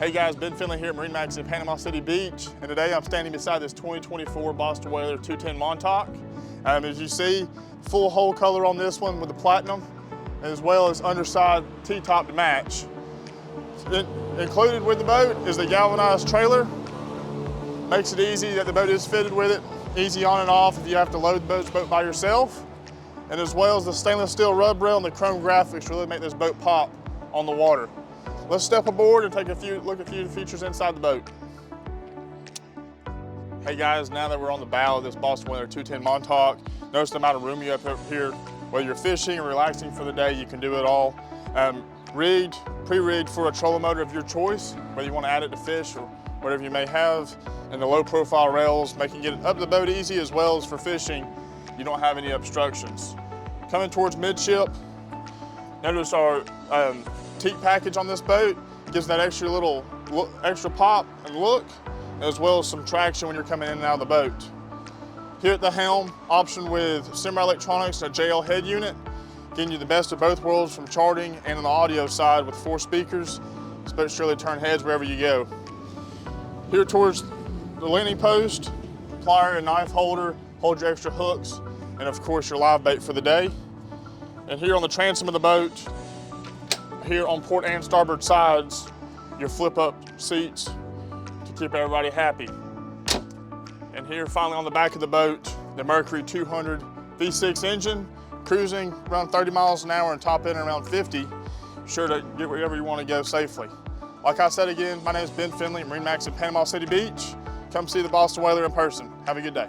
Hey guys, Ben Finley here at MarineMax in Panama City Beach, and today I'm standing beside this 2024 Boston Whaler 210 Montauk. As you see, full hull color on this one with the platinum, as well as underside T-top to match. Included with the boat is the galvanized trailer. Makes it easy that the boat is fitted with it, easy on and off if you have to load the boat by yourself. And as well as the stainless steel rub rail and the chrome graphics really make this boat pop on the water. Let's step aboard and take a look at a few features inside the boat. Hey guys, now that we're on the bow of this Boston Whaler 210 Montauk, notice the amount of room you have up here. Whether you're fishing or relaxing for the day, you can do it all. Pre-rigged for a trolling motor of your choice, whether you want to add it to fish or whatever you may have. And the low profile rails, making it up the boat easy, as well as for fishing, you don't have any obstructions. Coming towards midship, notice our teak package on this boat gives that extra pop and look, as well as some traction when you're coming in and out of the boat. Here at the helm, option with semi-electronics and a JL head unit, getting you the best of both worlds from charting and on the audio side with 4 speakers. This boat surely turn heads wherever you go. Here towards the leaning post, plier and knife holder, hold your extra hooks, and of course your live bait for the day. And here on the transom of the boat, here on port and starboard sides, your flip up seats to keep everybody happy. And here finally on the back of the boat, the Mercury 200 V6 engine, cruising around 30 miles an hour and top end around 50, sure to get wherever you want to go safely. Like I said again, my name is Ben Finley, MarineMax in Panama City Beach. Come see the Boston Whaler in person. Have a good day.